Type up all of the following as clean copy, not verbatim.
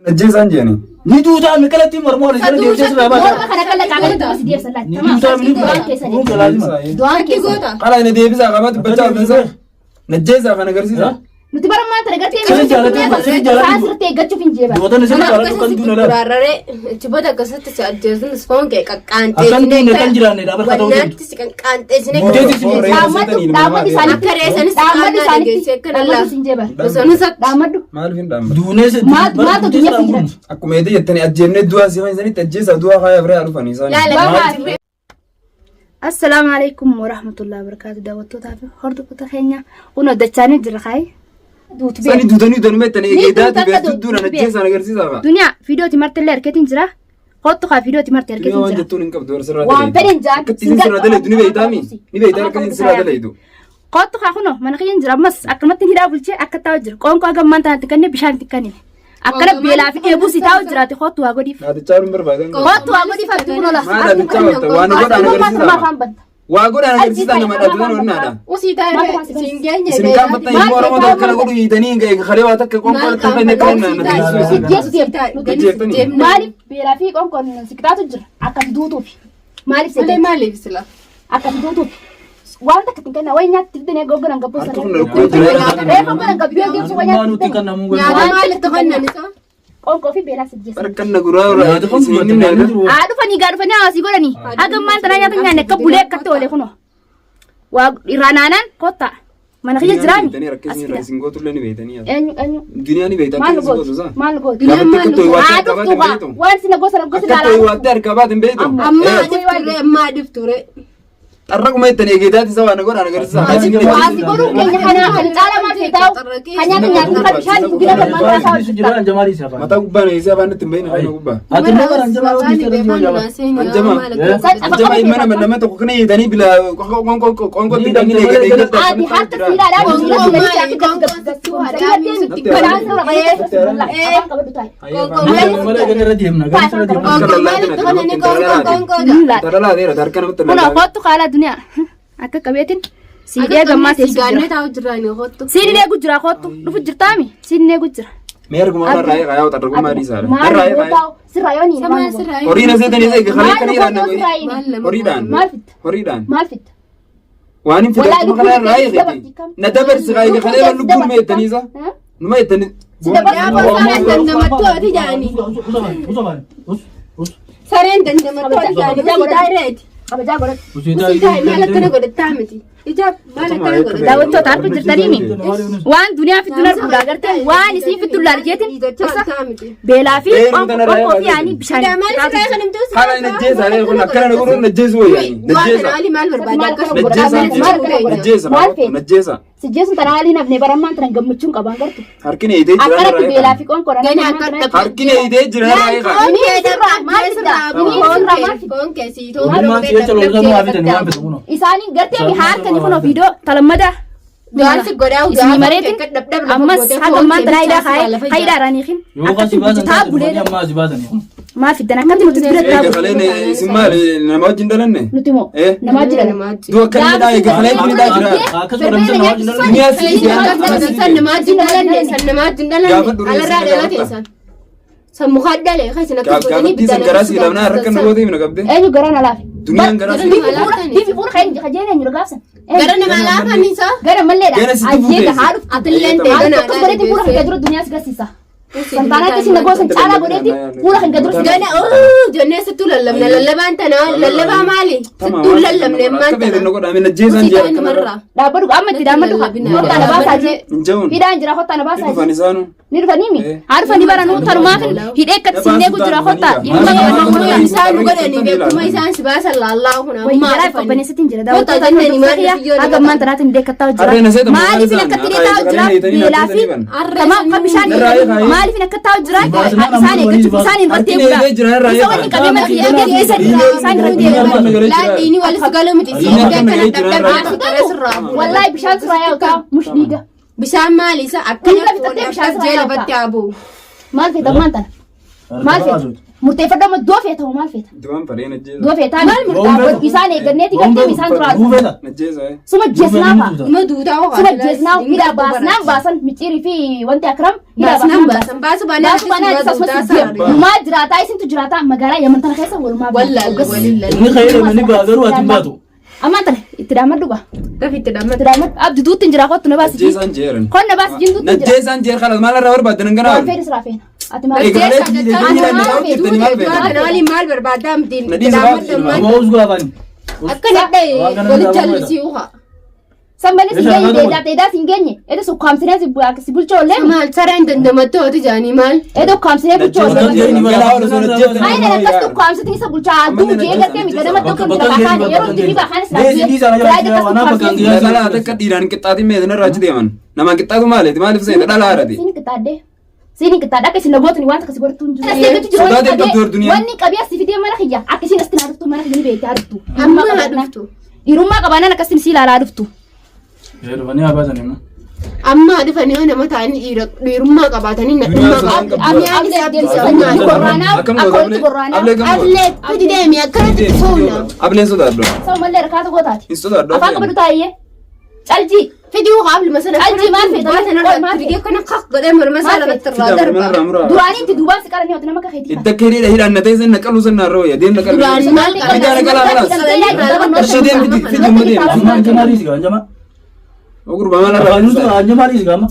نجيسان جاني نيتوتا مكلتي مرمور جل ديجس بابا خلك لك عملت بس دي سلات دوان كيس قال انا دي بيزا قامت بتاع بيزا نجيسا انا غرسيسا نتبرم ما ترغتي سرتي غچو فين جيبا دوتن سن قال كن دون لا رارره تبدا كسات سادزن سفون كي قانتي اكن دين كان جيران دا بخدو ونات سكن قانتي سنه دامد سنكري سن سكن الله سنجيبا سنس دامد مالفين دام دونس ما تدنيا فين اكو ميدي يتني اجنه دوا سي زني تجيسا دوا خايا بري عرفني سان لا لا السلام عليكم ورحمة الله وبركاته دعوتو تافي هردو كتخينيا ونو دچاني جرخاي ساني دودني دنمتني ايدات بيدودنا نجيسا انا غرسيسا دنيا فيديو تمرتل لركتين جرا خدتو خا فيديو تمرتل لركتين يو جرا جتون انك بدور سرا وان بين جان كتين سرا دله دني بيتامي ني بيتار كتين سرا دله يدو خدتو خا خنو منخين جرا مس اكمتين هدا بلچي اكتاو جر كونكو اگمان تان تكني بشان تكني akala bela fi ebu sitaw jirati khottu agodi هذا تشارم بربادن khottu agodi fatu no la ما هذا تشارم وانا قد انا غرسيسا واقول انا غرسيسا انا ما دادون ونادا وسيتا سينجاني سنكان بطاي مورا ما كلا قولوا يتنين خليواتك كون كون تبين كلنا مالي بلا في كون كون سكتاتو جر akaf duutu fi maalif sede مالي بسلا akaf duutu wanta katingana waynya tidene gogoran gaposa manu tikana mungu يا مالك تغنى نسا on kofi bela sejjes بركنا غراورا adu fani garu fani asi godani agamman tananya tanya ka bule katole kuno wa irananan kota mana khiya jirani تاني ركزني رئيسين قوتو لاني بيتاني enyu الدنيا ني بيتان mal كيس قوتو صح go adu wan sina gosara gosara كتو يواتر كبات بيتو ما دفتوري الرقم ما يتني ايدات سوا انا غور انا غرسا asi goru kenya hana cala ma fetaw hanya tanya ka bishani kugira ka man ka jiran jamari safa متى قبا نيسا بان تمبين انا قبا atna karan jama wadi serjo jama انجما يمنا من لما تكوني يدني بلا كون تدني adi hatta sila da mala ganera diemna ganera ترى لا دير داركنا متنا kuno khottu khala dunya akka qabetin sidee gamma teessu سيغاني تاو جراني غوتو sidee gujira khottu dufu jirtami sidee gujira ميرك ما راي راي وتركم ما دي سار راي راي sirayoni اورينا زيدني زي خلي كني رانا اوريدان malfit اوريدان malfit واني في خلي راي ندبر سغاي خلي لبون ما يتنيزا ما يتني يا بابا دندمتو تجاني سرين دندمتو تجاني دايريت abaja gorat وسيتا مالك كنا قد تامتي إجاب مالك كنا قد dawto tarku jirtani wan dunya fitunar buda garte wan isi fitular jetin تامتي bela fi on fi yani bishani مالك كنا خنم توسي هلا نجيز عليه كنا كنا نقول نجيز هو يعني نجيز علي مال بربادك نجيز sejjesun tanali nafne baramman tan gammuchun qaban gartu harkini ide jira akara bela fi kon koran gani akara harkini ide jira raay ga كون كسي تو ma si chalo gamu afita ni wapi kuno isani garte mi har kan kuno video talamada دوان سجوداو isini maretin amma hagamman tanayda hayda ranihin yo kasi badan ma zibadani ma fi dana kan mutu birat ايه خلينا اسمال نما جندلن nutimo ايه namajira دو كان دا خلينا كن دا جرا akaso ramsa ma jindal دنيا سي سنما جندلن على رادلاتي سمخدله خيسنا كابتن سنجراسي لنا ركن نودي من قبل enyu garana lafi دنيا جراسي bibi pura khayin khajena enyu gafsan garana malafa nisa gara malleda Gara si tubu ajega kesi. haru atlente gana gana pura khajru dunya sgasisa santana kisi nagosan chala godeti pura khajru gana جنة ستول لمنا للبا أنت نا للبا مالي ستول لمنا ما كبير نقول أمين الجيزان جاء مرة dabaru amma tidamadu hotta na basa je نجون hidan jira hotta na basa je فانيسانو nirfanimi arfani baranu tarumafin hidekkat sinne gujira hotta إنسان قدني بيكما إنسان سباس الله هنا ما عرف بني ستين جرا داو تاني aga man taratin dekattaw jira mali fina katini taw jira bilafi tamam kabishan mali fina kattaw jira isani isani rati gura isawani kabima khiyade isani rati لا ديني ولا سقالو متسين wallahi bishan suraya ka mush diga بشام مالي سا أكل جيل بتعبو mal fi damantan mal fi murteeffadhama doo feeta maal feeta Du'aan faree najjeesa. doo feetaa murtaafadhu isaan eegganneeti gartee isaan turaatu Najjeesa. suma jeesnaafa ma duutaa oo suma jeesnaa hidha baasnaan baasan micciirii fi wanti akram hidha baasan baasu baanaa maa jiraataa isintu jiraataa magaalaa Yamantana keessa walumaa inni khayre mani baagaru atin baatu amaan tana itti dhaammadhu ba rafitti dhamma itti dhaammadhu abdi duutti hin jiraa kottu na baasi Najjeesaan jeeran. kon na baasi jinduutti hin jiraa Najjeesaan jeer kanas maal irraa barbaadan hin waan ganaa. fedhis raafeena ati maal maal barbaadaa mtiin Maus gaafani akka nadhee wali jallisii sambanis geenye deedaa siin geenye edo sukkaamsinee si bulchoolle maal sareen dandamattooti jaanii maal edo kaamsinee bulchoolle Najjeesaan ayna akkas sukkaamsitii isa bulchaa adduu jee gartee mi gadama tokko ni baakaani yeroo dibi baakaanis Dhalaa akka dhiiraan qixxaatii meeshaan irraa achi deeman. Namaan qixxaatu maaleeti? Maaliif seeta dhalaa haadhati? Siin qixxaadha akka isin namootni waan takka si godhatu hin jiru. Wanni qabiyaa si fidee mana kiyya akka isin astiin haadhuftu mana kiyya ni beekte haadhuftu. amma haadhuftu Dhiirummaa qabaanaan akkasin si ilaalaa dhuftu. Dhufanii habaasanii ma amma dhufanii yoo nama ta'anii dhiirummaa qabaatanii nadhummaa ablee fidi deemi akkanatti soona Ableen sodaadhu. Sama mallee rakkaata gootaati. Hin sodaadhu. Afaan qabadu taa'ee calji fidii qaabli masana Alji maal feeta? maal fidii kana kak godhee morma isaa lafatti irraa darba duraanii itti duubaan si qaranii hooti nama akka keetii. Idda keeriidha hidhaan natee sen naqalu sen narroo ya deem naqalu. Duraan maal Hidhaan naqalaa kalaas. Ishee deem fidi amma anjamaaliis gaa anjama Ogurba maal irraa Afaanisu anjamaaliis gaa amma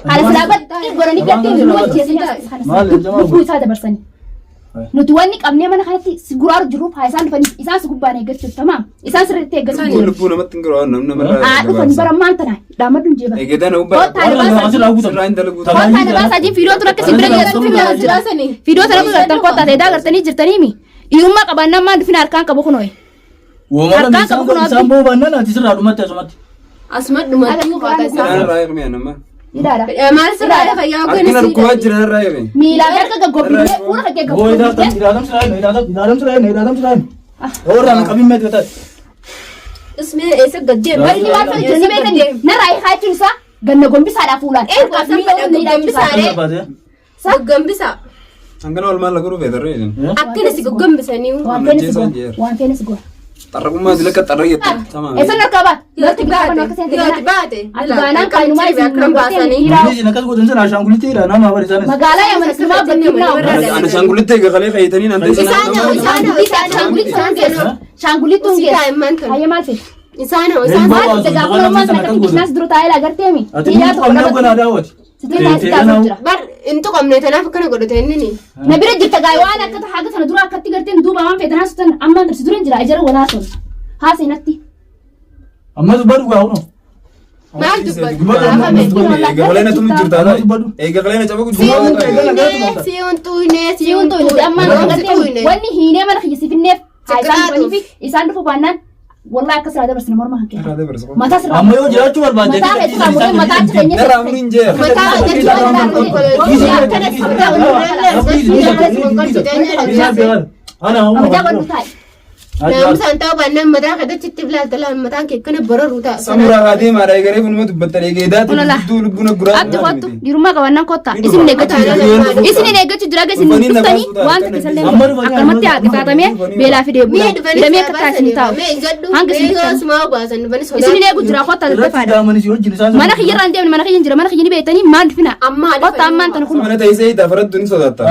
Haala silaabat godhanii gattee nu wajjeesanii lubbuu isaa dabarsanii. Nuti wanni qabnee mana kanatti si guraaru jiruuf haa isaan dhufanii isaan si gubbaan eeggachuuf tamaam isaan sirriitti eeggachuuf. lubbuu namatti hin garuu namni namarraa. Dhufanii bara maan tanaa dhaammaddu hin jeeban. Eegetaan ubbaa. Kottaa nabaa sajii fiidoo tura akka simbira jedhamu fiidoo sana gartan kottaa ta'edaa gartanii jirtaniimi dhiirummaa qabaannaan maan dhufina harkaan qabu kunoo. Woomala isaan boobannaan ati sirraa dhumatti asumatti asuma dhumatti uffata isaa Narraa hirmee nama. Hidhaadha. maal sirraa lafa yaa Akkina rukkubaa jira narraa hirmee. Miilaan erga gaggoobbinee fuula kee gaggoobbinee. Idaatam siraan Oraan qabin meetu taate ismee eessa gaddee Wanni waan ta'e jirni beekanii narraa hiikaa jechuun isaa ganna gombisaadhaa fuulaan. Gombisaa Hangana wal maal laguruu feetarree jiran. akkina si gombisanii Waan feenis goon. Xarraqummaa sila akka xarra jettu. Tamaa. Eessa narkaa baat? Latti gaafa nu akka seente yooti baate ati baanaan kaayinumaa isin baasanii Inni akkas godhan sana ashaangulittiidha nama bariisaanis magaalaa Yamanimaa bakkee Ana shaangullittee galee fayyatanii nan shaangulittuun geessa. Hayyee maal feeti? isaan Maal dagaa kun uumaa sana kan kishnaas dura taa'ee agarteemi. ati inni qabnee gonaa daawwati Sitiin taasisa taasisa jira. bar hin tuqamne tanaaf akkana godhate inni Na bira jirta gaay waan akka haga sana dura akkatti garteen duuba waan feetanaa sutan amma darsi dura jira ijara walaa sun. Haa seenatti. ammas badu gaa uno maal dubbatu Eegalee na tumu jirtaa. Eegalee na cabaku jirtaa. siyoon tuune Siyoon tuuni amma garteen wanni hiinee mana kiyyisifinneef haa isaan dhufanii fi isaan dhufu baannaan wallahi akka sirraa dabarsine morma kan kenna. Mataa sirraa. amma yoo jiraachuu barbaadde Mataa keessaa muudee mataa achi keenyee. Narraa amurii hin jeera. Naamsaan ta'uu baannaan mataa kadhachitti filaaltalaan mataan kee kana bororuu ta'a. Samuraa haa deemaadha eegalee funuma dubbattan eegeedaati gidduu lubbuun guraa. Abdi kottu dhiirummaa qabannaan kottaa isin eeggachuu jira isin dhuftanii waan takka isallee akkanumatti haadhifaatamee beelaa fi deebi'u damee akka taasisan taa'u hanga isin eegu jira kottaa daddafaadha mana kiyyarraa hin deemne mana kiyyan jira mana kiyyan beektanii maal dhufina kottaa ammaan tana kun Mana ta'isee itti afarattu ni sodaata.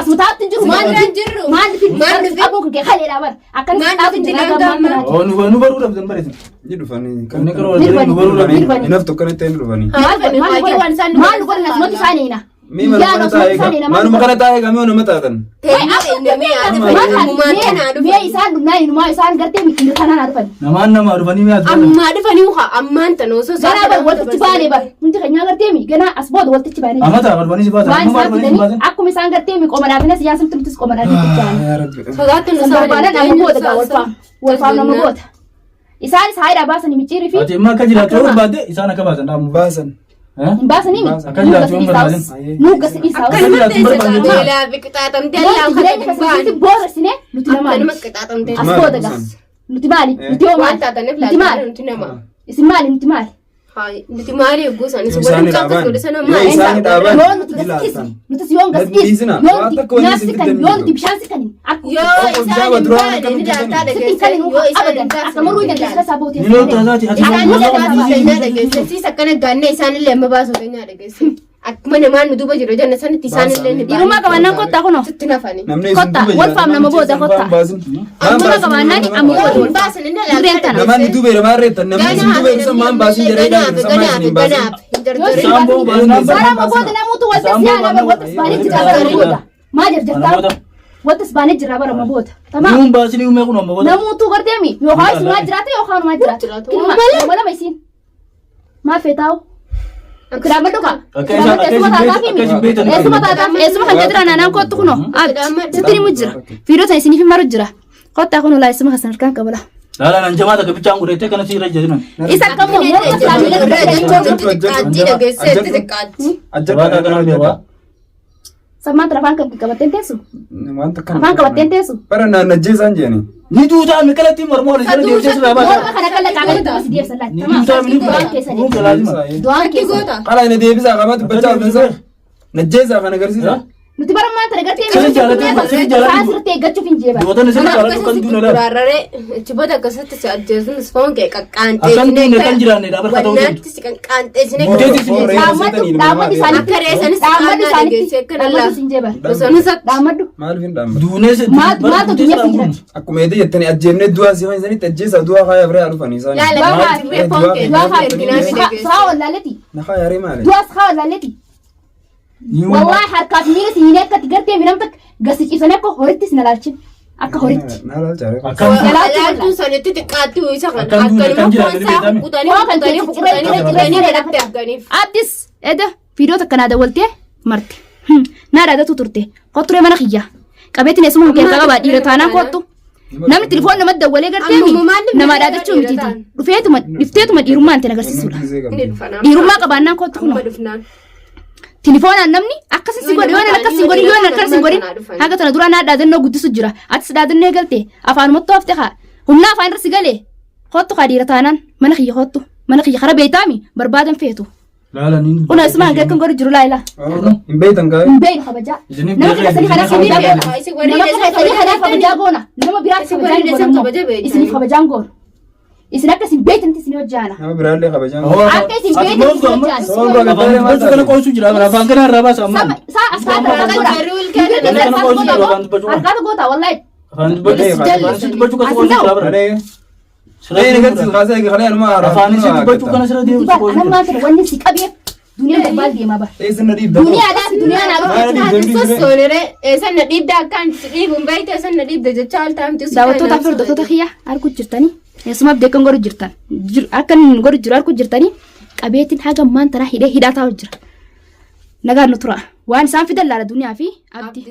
as mutaatti hin jiru maal dhufin abuu kan kee kaleedhaa bara akkan nu baruu dhabdan bareetin Ni dhufanii. Inni qaroo wajjin nu baruu dhabdan Inaaf tokkotti hin dhufanii. maal godhan asumatti isaaniina Maanuma kana taa'ee gamee nama taatan. Mi'a isaan dhumnaan inumaa isaan gartee miidhagina kanaan haa dhufan. namaan namaa dhufanii mi'a Ammaa dhufanii ammaan tanoo osoo Ganaa bar waltichi baanee bar hundi keenyaa gartee mi ganaa as booda waltichi baanee. amata barbanii si baatan Waan amma isaan barbanii si baatan fidanii akkuma isaan gartee mi qomadhaafina siyaasni tumtis qomadhaafii sodaatti nu barbaadan nama goota gaa walfaam nama goota. Isaanis haayidhaa baasanii micciirii fi ati immoo akka jiraachuu barbaadde isaan akka baasan dhaamu Baasan. hin baasanii mi akka jiraachuu barbaadan nuugas dhiisaa beelaa fi qixaaxamtee Wanti allaan jireenya keessatti boorasine nuti namaani. nama qixaaxamtee As booda gas. Nuti maali? Nuti yoo waan maali? taataniif Nuti maali? laaltaa nuti nama Isin maali? Nuti maali? Hai, nuti maali guusan isin Isaan waliin dhaaban. qaqqabsiisu sana Yoo maali? isaan dhaaban. Yoo nuti gaskisi nuti yoon gaskisi Dhiisina. yoo Waan nuti takka wanni nyaasi isin kan fiddan yoo hin nuti bishaan si kan Yoo isaan hin baane ni daataa dhageessan yoo isaan hin akka maruu hin baane dandeessa saabootii Ni loota isaati ati isaan nama illee nama baasuu biizii. keenyaa dhageessan siis akkana gaannee isaan illee amma baasuu keenyaa dhageessan akkuma namaan nu duuba jiru janna sanitti isaan illee ni dhiirummaa qabannaan kottaa kunoo sitti nafani. Namni Kotta, wal faam nama booda kotta. Amma qabannaan amma booda wal faam. Baasan inni Dureen tana. Namaan duubee namaa reettan namni isin duubee isa maan baasin jedhee ganaaf sama isin baasin. Saamboo baasnaan Bara magoota namoota waltas yaala bara waltas baanee jira bara magoota. Maa jirtaa? Namoota. Waltas baanee jira bara magoota. Tamaa. Nuun baasni uume kun amma wada. Namoota gardeemi yookaan isumaa jiraate yookaan umaa jiraate. Kilma lama isiin. Maa feetaa'u? Kiraama dhuka. Eessuma taataa eessuma kan jedhira naannaan kottu kunoo. Sitti ni mujjira. Fiidota isiniif maru jira. Kottaa kun ulaa eessuma kasan harkaan qabala. Laalaan an jamaata ka bichaan godhatee kana siirra jedhina. Isa akkam Jabaata kana beekaa. Sammaan afaan kan qabatteen teessu. Wanta kana. Afaan qabatteen teessu. Bara naannajjeesaan jeeni. Ni duutaa mi kalatti mormoo isa deemsee sirraa baasa. Morma kana kalla qaaqatti si deebisa laata. Ni duutaa mi Du'aan keessanii. nuun kalaasima. Du'aan keessanii. Qalaa inni deebisaa qabaatu bachaa ofiisaa. Najjeesaa kan agarsiisa. Nuti bara maanta nagartee Sirri jaallatee sirtee eeggachuuf hin jeeba. Duwwatan isin jaalatu kan duuna laata. Raarraree chibota akkasitti si ajjeesuunis foon kee qaqqaanxee Akkam duune kan jiraanne dhaaba akka ta'u wannaatti si qaqqaanxeessine Guuteetti si Dhaammadu isaanii akka reessanis dhaammadu isaanii dhageessee akka dhaammadu lallaafu. sin jeeba. Bosonusa Dhaammadu. Maaliif hin dhaammatu? duunees Maaltu dunya fikiran. Akkuma eedee jettanii ajjeennee du'aa si fayyisanitti ajjeesaa du'aa kaayaa biree haa dhufanii isaanii. Laala dirree foon kee Du'aa kaa erginaa fi dhageesse. sa'a wallaaleti. Nakaa yaarii maali? Du'aas kaa wallaaleti. Wallahi harkaaf miila si hin akkatti gartee minamta gasiciisanii akka horittis na laalchin. Akka horitti. Naalaal jaaree. Akkam Alaaltuun sanitti xiqqaatti isa kan Akkam duune kan akkanuma jiraanne foon isaa beekame. kutanii godhattee afganiif. Addis eda fiidota akkanaa dawwaltee marte. Naa dhaadatu turte. Kotturee mana kiyya. Qabeetiin eessuma mukkeen qabaa dhiira taanaan kottu. Namni telefoon namatti dawwalee gartee nama dhaadachuu mitiiti. Dhufteetuma dhiirummaan itti agarsiisudha. Dhiirummaa qabaannaan kottu kunoo. Telefoonaan namni akkasii si godhe yoon akkasii godhe yoon akkasii godhe haga tana dura naa dhaadannoo guddisu jira. Atis dhaadannoo eegalte afaanumatti hafte haa. Humna afaan irra si galee. Kottu kaa dhiira taanaan mana kiyya kottu. Mana kiyya kara beeytaami barbaadan feetu. laala niin Kuna isuma hanga kan godhu jiru laayila. Hin beeytan kaa. Hin beeynu kabajaa. Nama kira sanii kanaaf kabajaa goona. Nama kira sanii kanaaf kabajaa goona. Nama biraatti kabajaan goona. Isiniif kabajaan goona. Isin akka isin beektanti isin hojjaana. Nama biraallee kabajaan. Akka isin beektanti isin hojjaana. Afaan kana qoosuu jira afaan kana irraa baasa amma. Saa asfaata goota. Harkaata goota wallahi. Afaan dubbachuu kan qoosuu jira bara. Siree ni gadi kaasee eegi kalee anuma haaraa. Afaan isin dubbachuu kana sirra deemu Diba anammaa kana wanni si qabeef duniyaan gabbaal deemaa bara. Eessin na dhiibda. Duniyaadhaaf duniyaan haa Sossoonire eessan na dhiibda akkaan si dhiibuun beeyte eessan na dhiibda jecha al taa'amti. daawwattootaaf hordoftoota kiyya arguu jirtanii eessumaaf deekan godhu jirtan akka inni godhu jiru arguu jirtanii qabeetiin haga ammaan tanaa hidhaa taa'u jira nagaan nu tura waan isaan fidan laala duniyaa fi abdii.